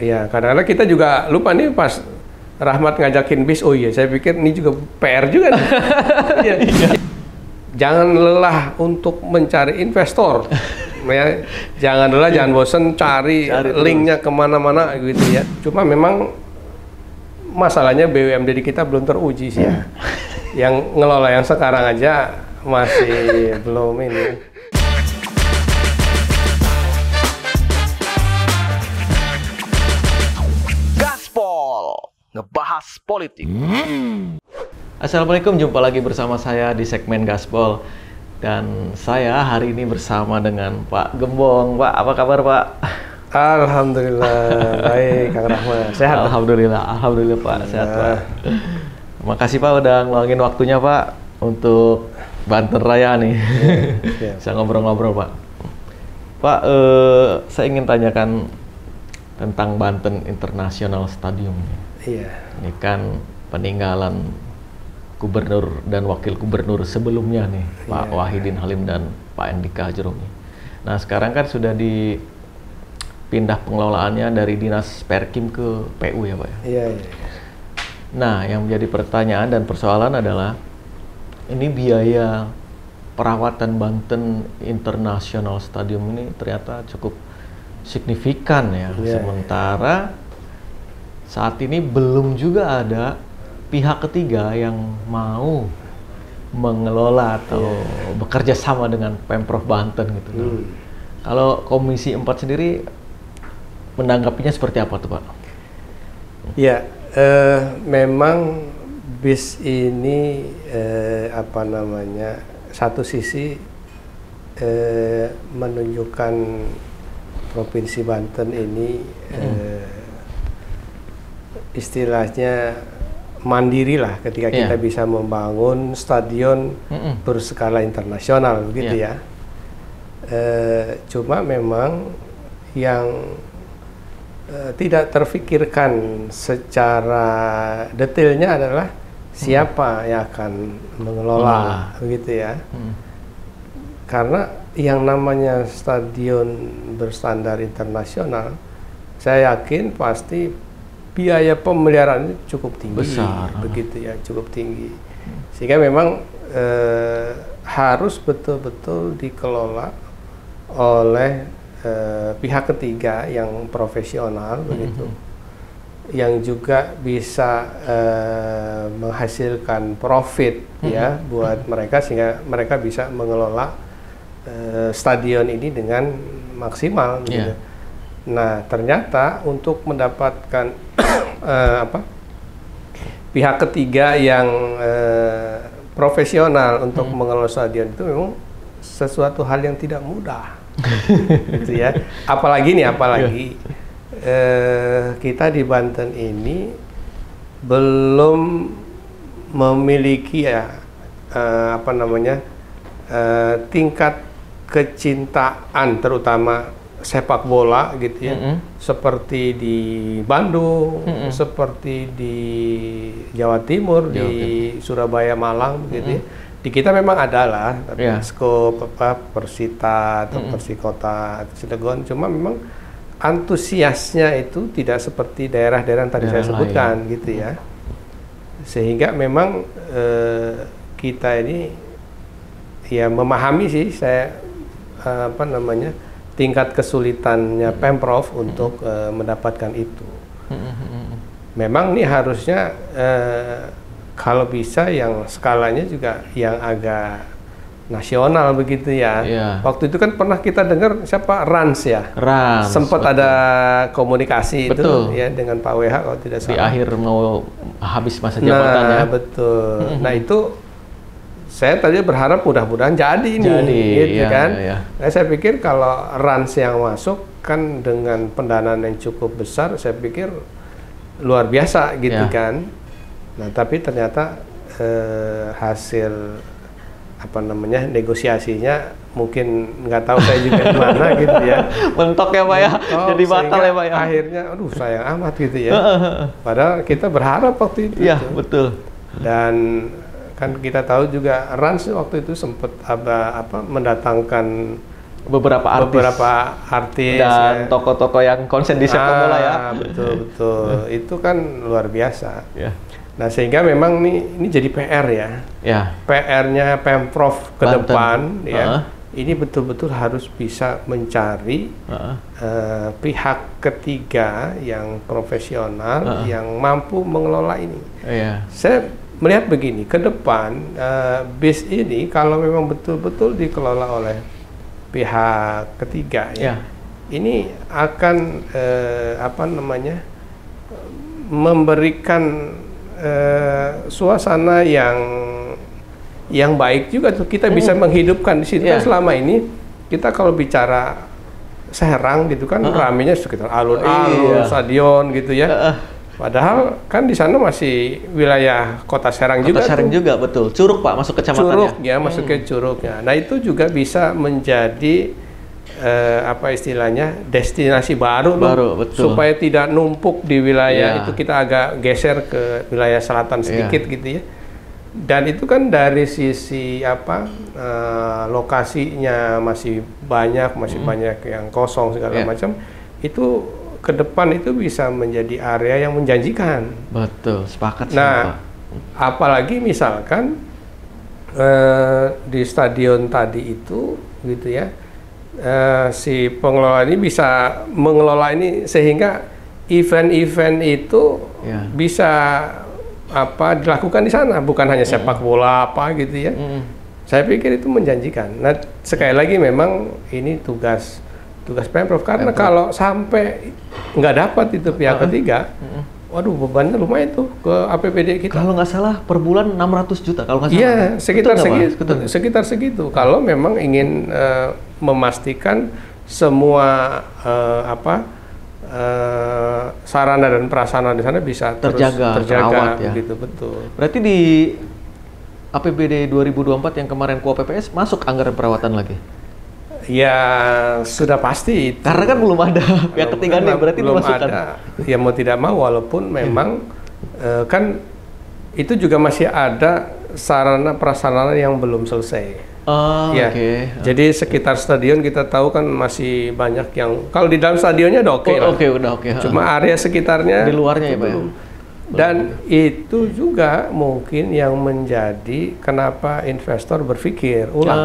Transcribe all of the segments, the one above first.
Ya, kadang-kadang kita juga lupa nih pas Rahmat ngajakin bis, oh iya, saya pikir ini juga PR juga nih. Iya. Jangan lelah untuk mencari investor. Ya, jangan lelah, jangan bosan cari linknya kemana-mana gitu ya. Cuma memang masalahnya BUMD di kita belum teruji sih ya. Yang ngelola yang sekarang aja masih belum ini. Ngebahas politik. Assalamualaikum, jumpa lagi bersama saya di segmen Gaspol. Dan saya hari ini bersama dengan Pak Gembong. Pak, apa kabar Pak? Alhamdulillah, baik Kang Rahmat. Sehat? Alhamdulillah Pak, sehat Pak. Makasih Pak udah ngeluangin waktunya Pak untuk Banten Raya nih. Bisa ngobrol-ngobrol Pak. Pak, saya ingin tanyakan tentang Banten International Stadium. Iya. Ini kan peninggalan gubernur dan wakil gubernur sebelumnya nih, Pak Wahidin Halim dan Pak Andika Jurumi. Nah sekarang kan sudah dipindah pengelolaannya dari Dinas Perkim ke PU ya Pak ya? Iya. Nah yang menjadi pertanyaan dan persoalan adalah ini biaya perawatan Banten International Stadium ini ternyata cukup signifikan ya. Sementara saat ini belum juga ada pihak ketiga yang mau mengelola atau bekerja sama dengan Pemprov Banten gitu. Kalau Komisi 4 sendiri menanggapinya seperti apa tuh Pak? Ya, memang bis ini satu sisi menunjukkan Provinsi Banten ini istilahnya mandiri lah ketika kita bisa membangun stadion berskala internasional begitu ya. Cuma memang yang tidak terfikirkan secara detailnya adalah siapa yang akan mengelola begitu ya. Karena yang namanya stadion berstandar internasional, saya yakin pasti biaya pemeliharaan cukup tinggi, besar, begitu ya, cukup tinggi. Sehingga memang harus betul-betul dikelola oleh pihak ketiga yang profesional, begitu, yang juga bisa menghasilkan profit ya buat mereka, sehingga mereka bisa mengelola stadion ini dengan maksimal. Gitu. Nah, ternyata untuk mendapatkan pihak ketiga yang profesional untuk mengelola stadion itu memang sesuatu hal yang tidak mudah, gitu ya. Apalagi kita di Banten ini belum memiliki tingkat kecintaan terutama sepak bola gitu ya, seperti di Bandung, seperti di Jawa Timur, di Surabaya, Malang gitu ya. Di kita memang adalah skop Persita atau Persikota atau Cilegon, cuma memang antusiasnya itu tidak seperti daerah-daerah yang tadi saya sebutkan gitu ya. Sehingga memang kita ini ya memahami sih saya tingkat kesulitannya Pemprov untuk mendapatkan itu. Memang nih harusnya kalau bisa yang skalanya juga yang agak nasional begitu ya. Waktu itu kan pernah kita dengar siapa Rans ya. Sempat ada komunikasi itu ya dengan Pak WH kalau tidak salah. Di akhir mau habis masa jabatannya. Nah, betul. Nah, itu saya tadi berharap mudah-mudahan jadi gitu kan. Nah, saya pikir kalau Rans yang masuk kan dengan pendanaan yang cukup besar, saya pikir luar biasa gitu kan. Nah, tapi ternyata hasil negosiasinya mungkin nggak tahu saya juga gimana gitu ya. Mentok ya Pak ya, jadi batal ya Pak ya. Akhirnya, aduh sayang amat gitu ya. Padahal kita berharap waktu itu. Iya betul. Dan kan kita tahu juga Rans waktu itu sempat mendatangkan beberapa artis dan ya. toko-toko yang konsen di sepak bola ya. Betul. Itu kan luar biasa. Ya. Nah, sehingga memang ini jadi PR ya. Ya. PR-nya Pemprov ke Banten. depan ya. Ini betul-betul harus bisa mencari pihak ketiga yang profesional yang mampu mengelola ini. Saya melihat begini, ke depan bis ini kalau memang betul-betul dikelola oleh pihak ketiga ini akan memberikan suasana yang baik juga tuh, kita bisa menghidupkan di situ. Kan selama ini kita kalau bicara Serang gitu kan ramenya sekitar alun-alun, stadion gitu ya. Padahal kan di sana masih wilayah Kota Serang juga. Kota Serang juga, betul. Curug Pak, masuk kecamatan Curug ya, masuk ke Curugnya. Nah, itu juga bisa menjadi istilahnya destinasi baru betul. Supaya tidak numpuk di wilayah itu, kita agak geser ke wilayah selatan sedikit gitu ya. Dan itu kan dari sisi lokasinya masih banyak yang kosong segala macam. Itu ke depan itu bisa menjadi area yang menjanjikan. Betul, sepakat. Nah, apalagi misalkan di stadion tadi itu gitu ya, si pengelola ini bisa mengelola ini sehingga event-event itu bisa dilakukan di sana, bukan hanya sepak bola gitu ya. Saya pikir itu menjanjikan. Nah, sekali lagi memang ini tugas Pemprov, karena kalau sampai nggak dapat itu pihak ketiga, waduh, bebannya lumayan tuh ke APBD kita. Kalau nggak salah per bulan 600 juta kalau nggak salah. Iya, sekitar segitu. Kalau memang ingin memastikan semua sarana dan prasarana di sana bisa terjaga terawat ya. Gitu, betul. Berarti di APBD 2024 yang kemarin KUAPPS masuk anggaran perawatan lagi? Ya sudah pasti itu. Karena kan belum ada pihak ketiga nih, berarti belum dimasukkan. Ada. Ya mau tidak mau, walaupun memang kan itu juga masih ada sarana prasarana yang belum selesai. Oke. Jadi sekitar stadion kita tahu kan masih banyak yang, kalau di dalam stadionnya udah oke lah. Udah oke. Cuma area sekitarnya di luarnya ya Pak. Dan itu juga mungkin yang menjadi kenapa investor berpikir ulang.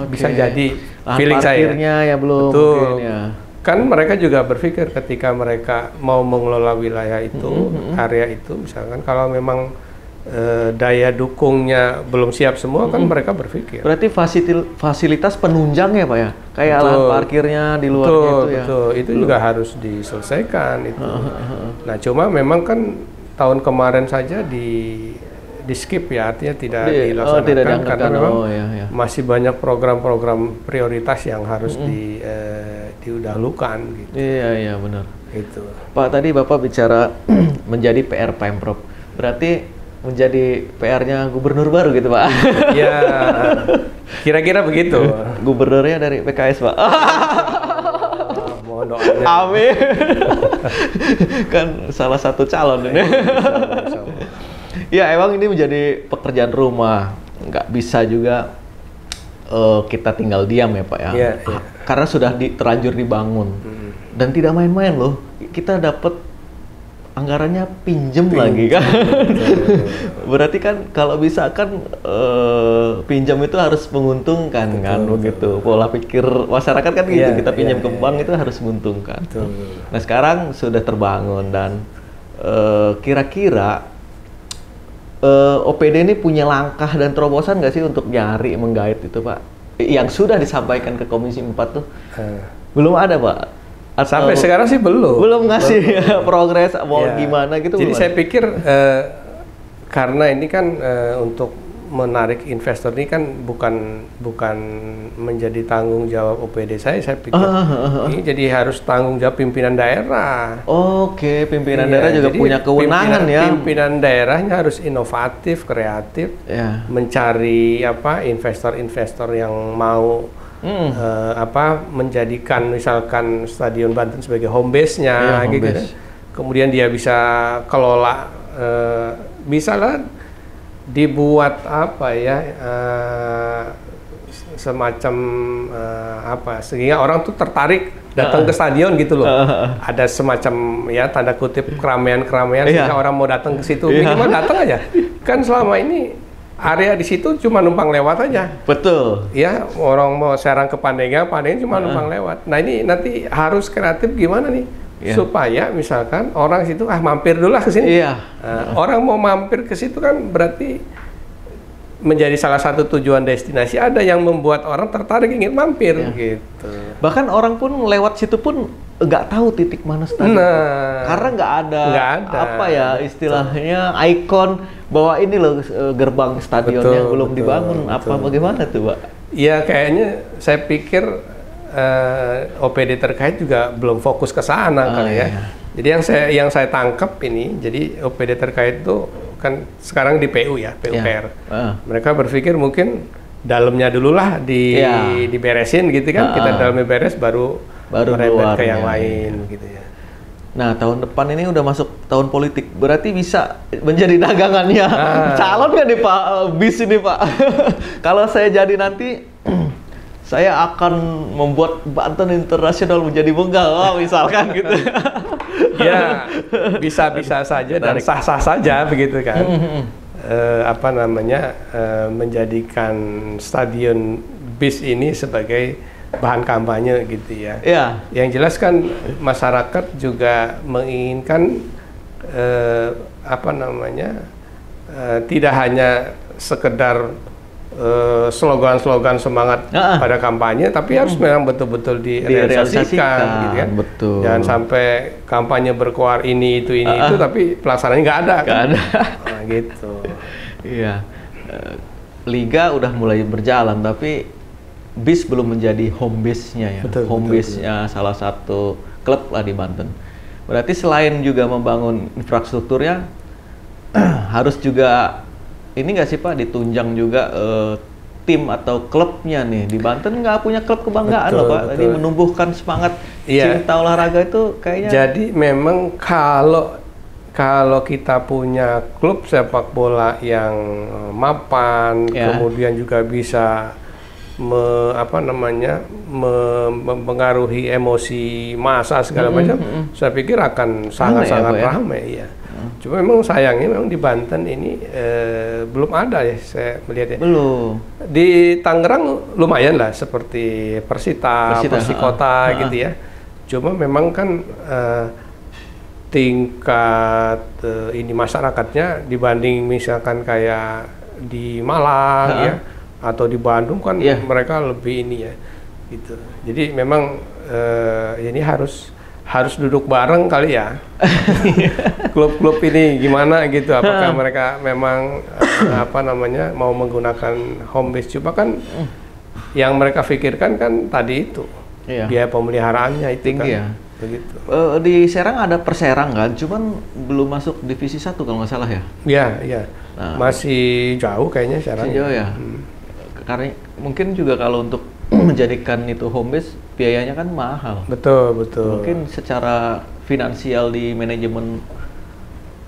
Bisa jadi feeling saya. Ya belum. Betul. Mungkin, ya. Kan mereka juga berpikir ketika mereka mau mengelola wilayah itu, area itu, misalkan kalau memang daya dukungnya belum siap semua, kan mereka berpikir. Berarti fasilitas penunjang ya Pak ya? Kayak lahan parkirnya di luarnya itu ya? Betul, itu juga harus diselesaikan itu. Nah, cuma memang kan tahun kemarin saja di skip ya, artinya tidak dilaksanakan karena memang masih banyak program-program prioritas yang harus didahulukan gitu. Iya benar. Itu. Pak, tadi Bapak bicara menjadi PR Pemprov. Berarti menjadi PR-nya gubernur baru gitu Pak? Ya, kira-kira begitu. Gubernurnya dari PKS Pak? Mohon doanya. Amin. Kan salah satu calon ini. Ya emang ini menjadi pekerjaan rumah, nggak bisa juga kita tinggal diam ya Pak ya. Karena sudah terlanjur dibangun dan tidak main-main loh. Kita dapat anggarannya pinjem lagi kan. Berarti kan kalau bisa kan pinjam itu harus menguntungkan kan begitu. Pola pikir masyarakat kan gitu. Kita pinjam ke bank itu harus menguntungkan. Nah sekarang sudah terbangun dan kira-kira OPD ini punya langkah dan terobosan nggak sih untuk nyari menggait itu Pak? Yang sudah disampaikan ke Komisi 4 tuh belum ada Pak? Sampai sekarang sih belum ngasih progres mau gimana gitu. Jadi saya pikir karena ini kan untuk menarik investor ini kan bukan menjadi tanggung jawab OPD saya pikir ini jadi harus tanggung jawab pimpinan daerah. Oke, pimpinan daerah juga punya kewenangan ya. Pimpinan daerahnya harus inovatif, kreatif, mencari investor-investor yang mau menjadikan misalkan Stadion Banten sebagai home base-nya gitu. Kemudian dia bisa kelola, misalnya dibuat semacam apa, sehingga orang tuh tertarik datang ke stadion gitu loh. Ada semacam ya tanda kutip keramaian-keramaian sehingga orang mau datang ke situ. Minimal datang aja. Kan selama ini area di situ cuma numpang lewat aja. Betul. Ya, orang mau Serang ke Pandengan cuma numpang lewat. Nah, ini nanti harus kreatif gimana nih? Supaya misalkan orang situ mampir dulu lah ke sini. Orang mau mampir ke situ kan berarti menjadi salah satu tujuan destinasi, ada yang membuat orang tertarik ingin mampir gitu. Bahkan orang pun lewat situ pun nggak tahu titik mana stadion. Karena nggak ada apa ya istilahnya ikon bahwa ini loh gerbang stadionnya belum dibangun. Apa bagaimana tuh, Pak? Ya kayaknya saya pikir OPD terkait juga belum fokus ke sana kali ya. Jadi yang saya tangkap ini, jadi OPD terkait itu kan sekarang di PU ya, PUPR. Mereka berpikir mungkin dalamnya dulu lah diberesin gitu kan, kita dalamnya beres baru merembet ke yang lain gitu ya. Nah, tahun depan ini udah masuk tahun politik, berarti bisa menjadi dagangannya calon nggak nih Pak BIS ini Pak? Kalau saya jadi nanti, saya akan membuat Banten Internasional menjadi benggal, misalkan gitu. Ya, bisa-bisa saja dan sah-sah saja begitu kan. Apa namanya, menjadikan stadion BIS ini sebagai bahan kampanye gitu ya. Yang jelas kan masyarakat juga menginginkan apa namanya, tidak hanya sekedar slogan-slogan semangat pada kampanye, tapi harus memang betul-betul direalisasikan gitu kan. Betul. Jangan sampai kampanye berkoar ini itu, tapi pelaksanaannya nggak ada. Nggak ada. Nah, gitu. Iya. Liga udah mulai berjalan, tapi BIS belum menjadi home base-nya ya. Home base-nya salah satu klub lah di Banten. Berarti selain juga membangun infrastrukturnya, harus juga ini nggak sih Pak, ditunjang juga tim atau klubnya nih. Di Banten nggak punya klub kebanggaan loh Pak. Tadi menumbuhkan semangat cinta olahraga itu kayaknya. Jadi memang kalau kita punya klub sepak bola yang mapan, kemudian juga bisa mempengaruhi emosi massa segala macam, saya pikir akan sangat-sangat ramai ya. Cuma memang sayangnya memang di Banten ini belum ada ya, saya melihat ya. Belum. Di Tangerang lumayan lah, seperti Persita Persikota gitu ya. Cuma memang kan tingkat ini masyarakatnya dibanding misalkan kayak di Malang ya, atau di Bandung kan mereka lebih ini ya gitu. Jadi memang ini harus duduk bareng kali ya. Klub-klub ini gimana gitu, apakah mereka memang apa namanya mau menggunakan home base, coba kan yang mereka pikirkan kan tadi itu biaya pemeliharaannya itu tinggi kan. Begitu. Di Serang ada Perserang kan, cuman belum masuk divisi 1 kalau nggak salah ya. Iya. Nah, masih jauh kayaknya Serang. Masih jauh ya. Karena mungkin juga kalau untuk menjadikan itu home base biayanya kan mahal. Betul. Mungkin secara finansial di manajemen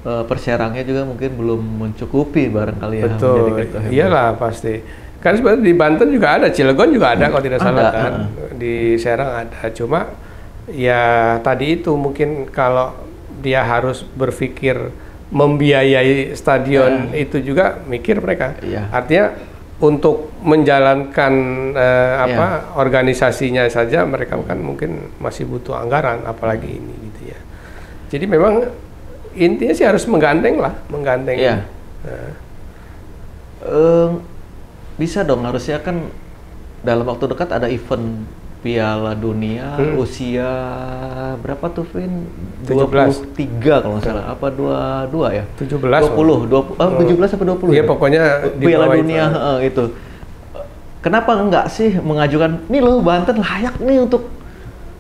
Perserangnya juga mungkin belum mencukupi barangkali ya. Betul. Iyalah pasti. Kan sebenarnya di Banten juga ada, Cilegon juga ada kalau tidak salah kan. Di Serang ada. Cuma ya tadi itu mungkin kalau dia harus berpikir membiayai stadion itu juga mikir mereka. Artinya untuk menjalankan organisasinya saja mereka kan mungkin masih butuh anggaran, apalagi ini gitu ya. Jadi memang intinya sih harus menggandeng. Bisa dong, harusnya kan dalam waktu dekat ada event Piala Dunia usia berapa tuh Vin? 23 kalau nggak salah, apa 22 ya? 17 apa 20? Iya pokoknya Piala Dunia itu. Kenapa enggak sih mengajukan, nih loh Banten layak nih untuk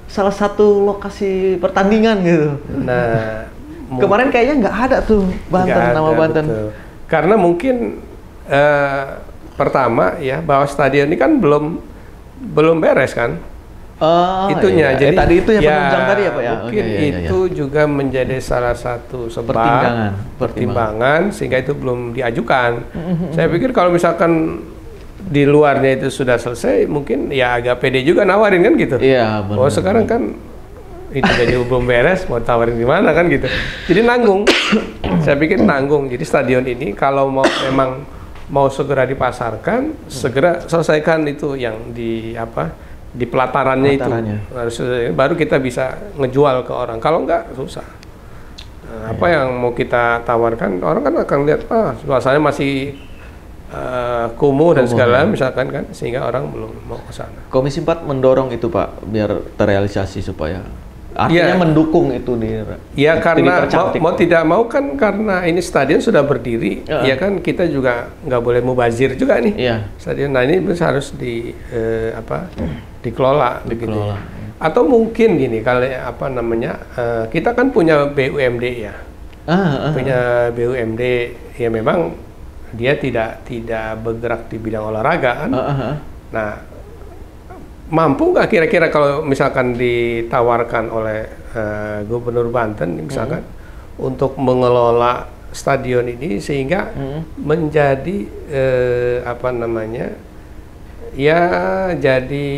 salah satu lokasi pertandingan gitu. Nah, kemarin kayaknya nggak ada tuh nama Banten. Betul. Karena mungkin pertama ya bahwa stadion ini kan belum beres kan. Itunya. Jadi tadi itu yang penunjang tadi ya Pak ya. Mungkin itu juga menjadi salah satu sebab pertimbangan sehingga itu belum diajukan. Saya pikir kalau misalkan di luarnya itu sudah selesai, mungkin ya agak pede juga nawarin kan gitu. Iya, benar. Oh sekarang kan itu jadi belum beres, mau tawarin di mana kan gitu. Jadi nanggung. Saya pikir nanggung. Jadi stadion ini kalau memang mau segera dipasarkan, segera selesaikan itu yang di pelatarannya itu. Harus, baru kita bisa ngejual ke orang. Kalau enggak susah. Nah, apa yang mau kita tawarkan, orang kan akan lihat suasananya masih kumuh dan segala misalkan kan, sehingga orang belum mau ke sana. Komisi 4 mendorong itu Pak biar terrealisasi supaya artinya mendukung itu ya karena mau tidak mau kan, karena ini stadion sudah berdiri ya kan, kita juga nggak boleh mubazir juga nih stadion. Nah ini harus dikelola begitu. Atau mungkin gini, kalau kita kan punya BUMD ya, punya BUMD ya, memang dia tidak bergerak di bidang olahraga kan. Nah, mampu nggak kira-kira kalau misalkan ditawarkan oleh Gubernur Banten misalkan untuk mengelola stadion ini sehingga menjadi jadi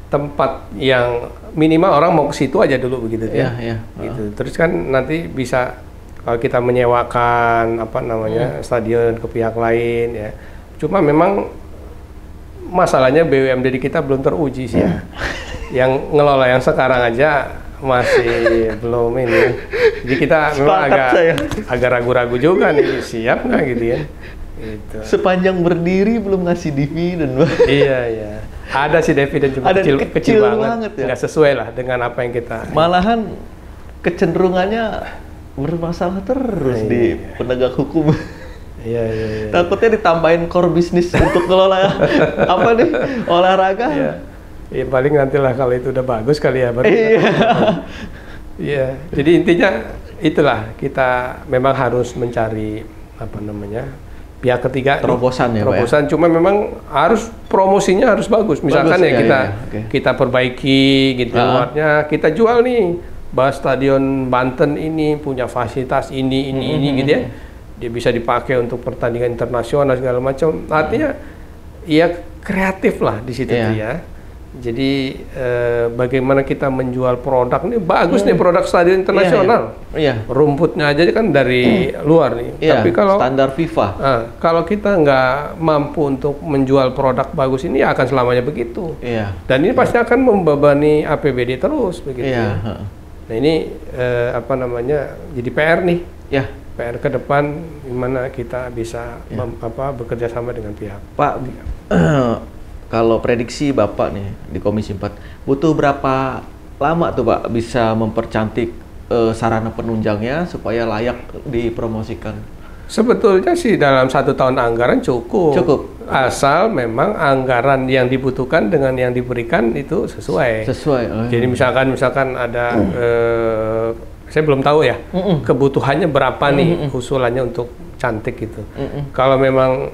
tempat yang minimal orang mau ke situ aja dulu begitu gitu. Terus kan nanti bisa kalau kita menyewakan stadion ke pihak lain ya. Cuma memang masalahnya BUMD di kita belum teruji sih ya. Yang ngelola yang sekarang aja masih belum ini. Jadi kita memang agak ragu-ragu juga nih, siap nggak gitu ya. Gitu. Sepanjang berdiri belum ngasih dividen, Bang. Iya. Ada sih dividen, cuma kecil banget ya. Nggak sesuai lah dengan apa yang kita. Malahan kecenderungannya bermasalah terus di penegak hukum. Iya. Takutnya ditambahin core bisnis untuk ngelola olahraga. Iya, paling nantilah kalau itu udah bagus kali ya. Iya. Jadi intinya itulah, kita memang harus mencari pihak ketiga. Terobosan ya, Pak. Cuma memang harus promosinya harus bagus. Misalkan kita perbaiki gitu luarnya, kita jual nih bahwa stadion Banten ini punya fasilitas ini gitu ya. Dia bisa dipakai untuk pertandingan internasional segala macam. Artinya ya kreatif lah di situ ya. Jadi bagaimana kita menjual produk ini bagus nih, produk stadion internasional. Rumputnya aja kan dari luar nih. Tapi kalau standar FIFA. Kalau kita nggak mampu untuk menjual produk bagus ini ya akan selamanya begitu. Dan ini pasti akan membebani APBD terus begitu. Nah ini jadi PR nih. PR ke depan gimana kita bisa bekerja sama dengan pihak. Pak, kalau prediksi Bapak nih di Komisi 4 butuh berapa lama tuh Pak bisa mempercantik sarana penunjangnya supaya layak dipromosikan? Sebetulnya sih dalam 1 tahun anggaran cukup. Asal memang anggaran yang dibutuhkan dengan yang diberikan itu sesuai. Jadi misalkan ada saya belum tahu ya kebutuhannya berapa nih usulannya untuk cantik gitu. Kalau memang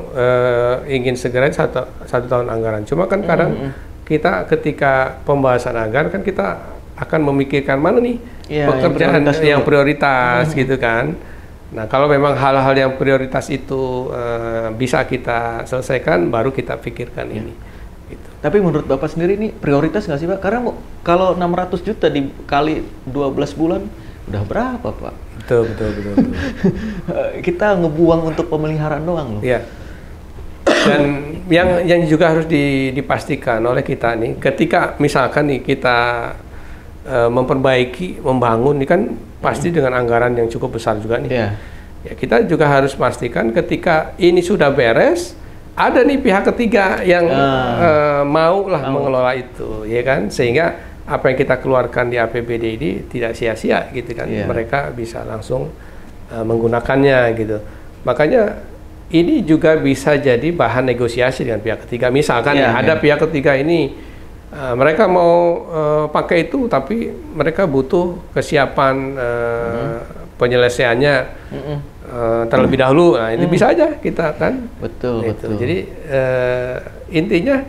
ingin segera 1 tahun anggaran. Cuma kan kadang kita ketika pembahasan anggaran kan kita akan memikirkan mana nih pekerjaan yang prioritas gitu kan. Nah kalau memang hal-hal yang prioritas itu bisa kita selesaikan, baru kita pikirkan ini. Gitu. Tapi menurut Bapak sendiri ini prioritas nggak sih Pak? Karena kalau 600 juta dikali 12 bulan udah berapa Pak? Betul. Kita ngebuang untuk pemeliharaan doang loh. Iya. Dan yang juga harus dipastikan oleh kita nih, ketika misalkan nih kita membangun ini kan pasti dengan anggaran yang cukup besar juga nih. Ya kita juga harus pastikan ketika ini sudah beres, ada nih pihak ketiga yang mau mengelola itu, ya kan? Sehingga apa yang kita keluarkan di APBD ini tidak sia-sia gitu kan. Mereka bisa langsung menggunakannya gitu. Makanya ini juga bisa jadi bahan negosiasi dengan pihak ketiga. Misalkan ada pihak ketiga ini mereka mau pakai itu, tapi mereka butuh kesiapan penyelesaiannya terlebih dahulu. Nah ini bisa aja kita kan. Betul. Jadi intinya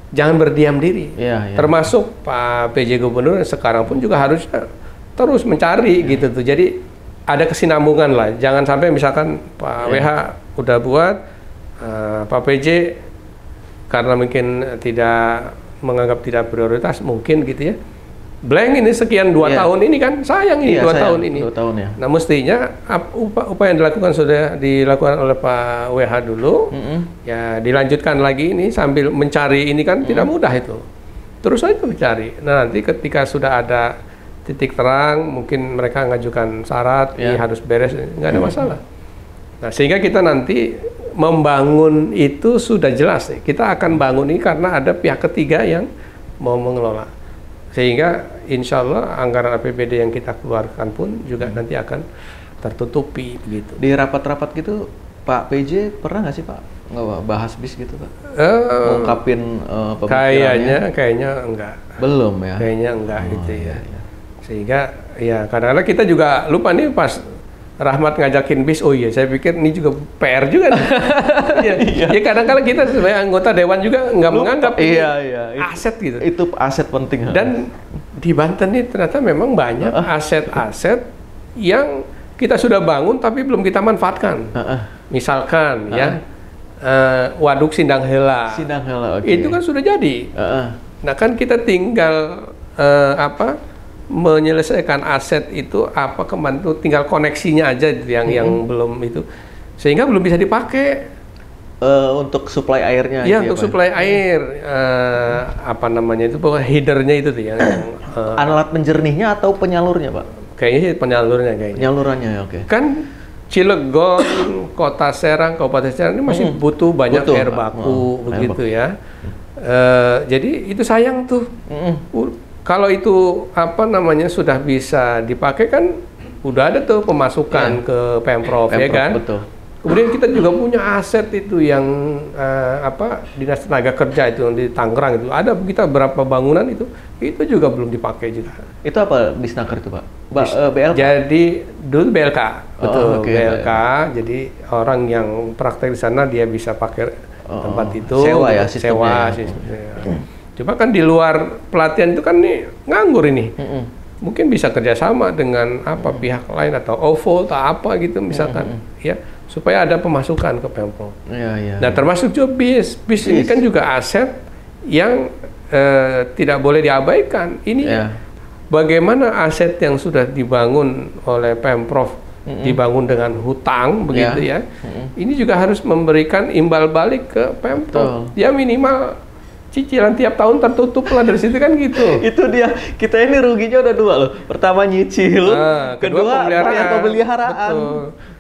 jangan berdiam diri. Termasuk Pak PJ Gubernur sekarang pun juga harusnya terus mencari gitu tuh. Jadi ada kesinambungan lah. Jangan sampai misalkan Pak WH udah buat Pak PJ karena mungkin tidak menganggap tidak prioritas mungkin gitu ya. Blank ini sekian 2 tahun ini kan sayang ini 2 tahun ini. 2 tahun ya. Nah mestinya upaya yang dilakukan sudah dilakukan oleh Pak WH dulu, ya dilanjutkan lagi ini sambil mencari ini kan tidak mudah itu. Terus aja mencari. Nah nanti ketika sudah ada titik terang, mungkin mereka mengajukan syarat, ini harus beres, nggak ada masalah. Nah sehingga kita nanti membangun itu sudah jelas nih. Kita akan bangun ini karena ada pihak ketiga yang mau mengelola. Sehingga insya Allah anggaran APBD yang kita keluarkan pun juga nanti akan tertutupi begitu. Di rapat-rapat gitu Pak PJ pernah nggak sih Pak bahas bis gitu Pak? Mengungkapin pemikirannya? Kayaknya enggak. Belum ya? Kayaknya enggak gitu ya. Sehingga ya kadang-kadang kita juga lupa nih pas Rahmat ngajakin bis, oh iya saya pikir ini juga PR juga nih. Ya kadang-kadang kita sebagai anggota dewan juga nggak menganggap aset gitu. Itu aset penting. Dan di Banten ini ternyata memang banyak aset-aset yang kita sudah bangun tapi belum kita manfaatkan. Misalkan ya Waduk Sindang Hela. Itu kan sudah jadi. Nah kan kita tinggal menyelesaikan aset itu kemana tuh tinggal koneksinya aja yang belum itu, sehingga belum bisa dipakai untuk suplai airnya. Iya untuk suplai air apa namanya itu headernya itu tuh yang alat penjernihnya atau penyalurnya Pak? Kayaknya sih penyalurnya kayaknya. Penyalurannya ya, oke. Kan Cilegon, Kota Serang, Kabupaten Serang ini masih butuh banyak air baku begitu ya. Jadi itu sayang tuh. Kalau itu sudah bisa dipakai kan udah ada tuh pemasukan ke Pemprov ya kan. Betul. Kemudian kita juga punya aset itu yang Dinas Tenaga Kerja itu di Tangerang itu ada kita berapa bangunan itu juga belum dipakai juga. Itu apa Disnaker itu Pak? BLK. Jadi dulu BLK betul BLK. Jadi orang yang praktek di sana dia bisa pakai tempat itu sewa ya sistemnya. Coba kan di luar pelatihan itu kan nih nganggur ini. Mungkin bisa kerjasama dengan pihak lain atau OVO atau apa gitu misalkan ya supaya ada pemasukan ke Pemprov. Nah termasuk juga bis ini kan juga aset yang tidak boleh diabaikan. Ini bagaimana aset yang sudah dibangun oleh Pemprov dibangun dengan hutang begitu ya. Ini juga harus memberikan imbal balik ke Pemprov. Ya minimal cicilan tiap tahun tertutup lah dari situ kan gitu. Itu dia, kita ini ruginya udah 2 loh. Pertama nyicil, kedua pemeliharaan.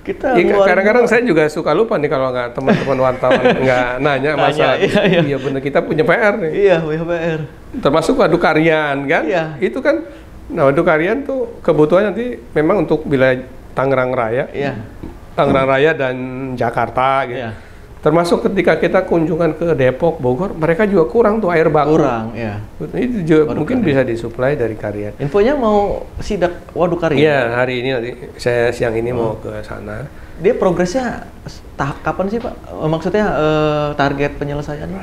Kita kadang-kadang saya juga suka lupa nih kalau nggak teman-teman wartawan nggak nanya masalah. Iya benar kita punya PR nih. Iya punya PR. Termasuk waduk Karyan kan. Itu kan, waduk Karyan tuh kebutuhan nanti memang untuk wilayah Tangerang Raya. Tangerang Raya dan Jakarta gitu. Termasuk ketika kita kunjungan ke Depok, Bogor, mereka juga kurang tuh air baku. Itu juga mungkin bisa disuplai dari Karyan. Infonya mau sidak Waduk Karyan? Iya, hari ini nanti saya siang ini mau ke sana. Dia progresnya tahap kapan sih Pak? Maksudnya target penyelesaiannya?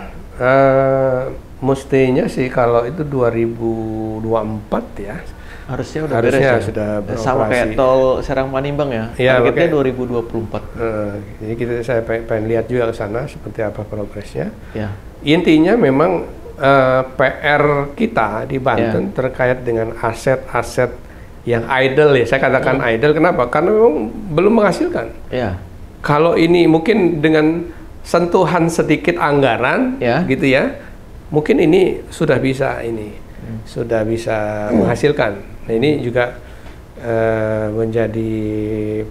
Mestinya sih kalau itu 2024 ya. Harusnya sudah beroperasi. Sama kayak tol Serang Panimbang ya. Targetnya 2024. Jadi saya pengen lihat juga ke sana seperti apa progresnya. Intinya memang PR kita di Banten terkait dengan aset-aset yang idle ya. Saya katakan idle kenapa? Karena memang belum menghasilkan. Kalau ini mungkin dengan sentuhan sedikit anggaran gitu ya. Mungkin ini sudah bisa menghasilkan. Nah ini juga menjadi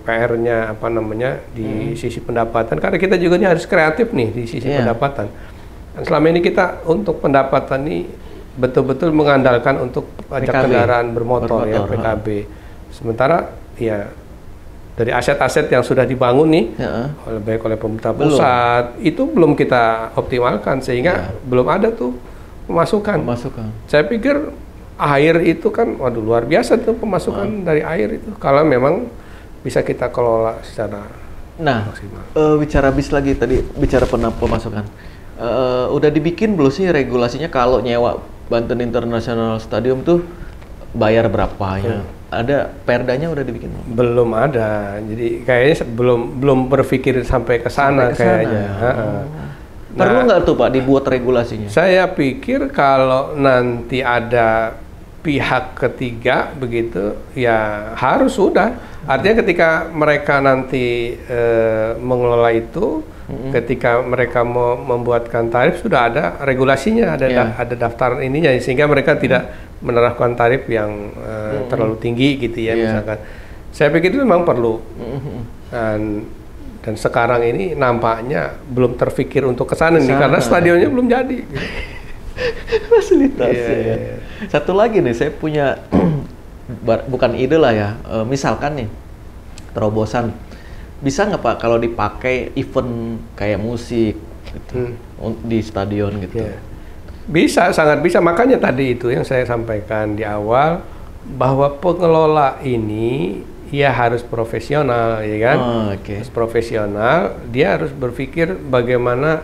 PR-nya di sisi pendapatan karena kita juga ini harus kreatif nih di sisi pendapatan. Dan selama ini kita untuk pendapatan ini betul-betul mengandalkan untuk pajak kendaraan bermotor ya PKB. Sementara ya dari aset-aset yang sudah dibangun nih baik oleh pemerintah pusat itu belum kita optimalkan sehingga belum ada tuh pemasukan. Saya pikir air itu kan, waduh luar biasa tuh pemasukan dari air itu kalau memang bisa kita kelola secara maksimal. Bicara bis lagi tadi, bicara pemasukan. Udah dibikin belum sih regulasinya kalau nyewa Banten International Stadium tuh bayar berapa ya? ada perdanya udah dibikin? Belum ada. Jadi kayaknya belum berpikir sampai ke sana kayaknya. Perlu nggak tuh Pak dibuat regulasinya? Saya pikir kalau nanti ada pihak ketiga begitu, ya harus sudah. Artinya ketika mereka nanti mengelola itu, ketika mereka mau membuatkan tarif sudah ada regulasinya, ada daftar ininya, sehingga mereka tidak menerapkan tarif yang terlalu tinggi gitu ya, misalkan. Saya pikir itu memang perlu. Dan sekarang ini nampaknya belum terpikir untuk ke sana nih, karena stadionnya belum jadi. Gitu. Fasilitas. Satu lagi nih, saya punya bukan ide lah ya. Misalkan nih terobosan, bisa nggak Pak kalau dipakai event kayak musik gitu, di stadion gitu? Bisa, sangat bisa. Makanya tadi itu yang saya sampaikan di awal, bahwa pengelola ini ya harus profesional, ya kan? Harus profesional. Dia harus berpikir bagaimana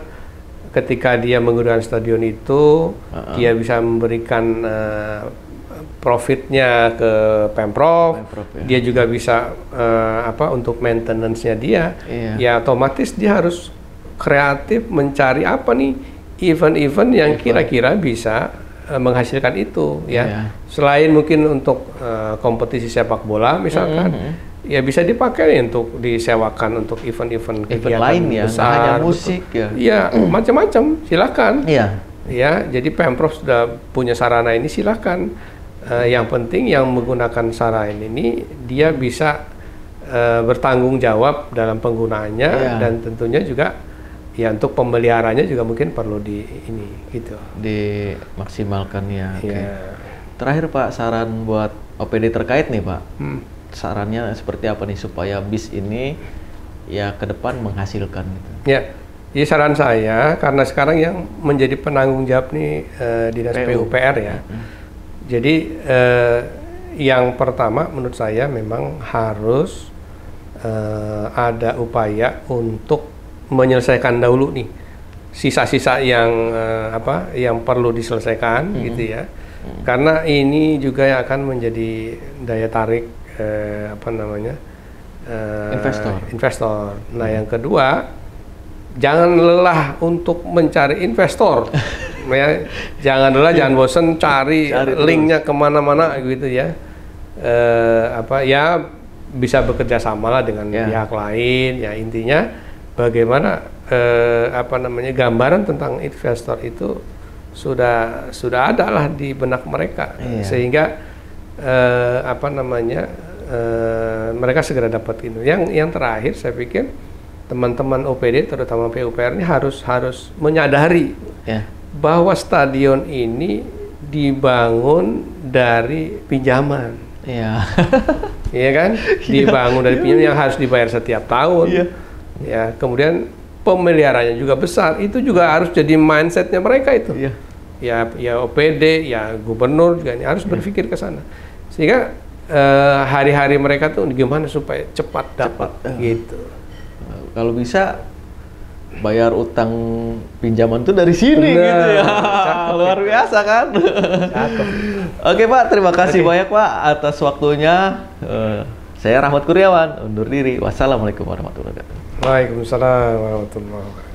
ketika dia menggunakan stadion itu, dia bisa memberikan profitnya ke Pemprov. Dia juga bisa untuk maintenance-nya dia. Ya otomatis dia harus kreatif mencari apa nih event-event yang kira-kira bisa menghasilkan itu, ya. Selain mungkin untuk kompetisi sepak bola misalkan, ya bisa dipakai untuk disewakan untuk event-event kegiatan lain ya, besar, hanya musik ya. Iya, macam-macam, silakan. Iya. Ya, jadi Pemprov sudah punya sarana ini, silakan. Yang penting yang menggunakan sarana ini dia bisa bertanggung jawab dalam penggunaannya, dan tentunya juga ya untuk pemeliharanya juga mungkin perlu dimaksimalkan ya. Terakhir Pak, saran buat OPD terkait nih Pak. Sarannya seperti apa nih supaya BIS ini ya ke depan menghasilkan gitu? Ya, jadi saran saya, karena sekarang yang menjadi penanggung jawab nih Dinas PUPR ya. Jadi yang pertama menurut saya memang harus ada upaya untuk menyelesaikan dahulu nih sisa-sisa yang yang perlu diselesaikan gitu ya. Karena ini juga yang akan menjadi daya tarik investor. Nah, yang kedua, jangan lelah untuk mencari investor. Ya, jangan lelah, jangan bosan cari linknya kemana-mana gitu ya. Ya bisa bekerja sama lah dengan pihak lain. Ya intinya bagaimana gambaran tentang investor itu sudah ada lah di benak mereka, sehingga mereka segera dapat itu. Yang terakhir saya pikir teman-teman OPD terutama PUPR ini harus menyadari bahwa stadion ini dibangun dari pinjaman. Iya kan? Dibangun dari pinjaman yang harus dibayar setiap tahun. Ya, kemudian pemeliharaannya juga besar. Itu juga harus jadi mindsetnya mereka itu. Ya OPD, ya gubernur juga ini harus berpikir ke sana. Sehingga hari-hari mereka tuh gimana supaya cepat dapat gitu. Kalau bisa bayar utang pinjaman tuh dari sini gitu ya. Luar biasa kan? Oke Pak, terima kasih banyak Pak atas waktunya. Saya Rahmat Kurniawan, undur diri. Wassalamualaikum warahmatullahi wabarakatuh. Waalaikumsalam warahmatullahi wabarakatuh.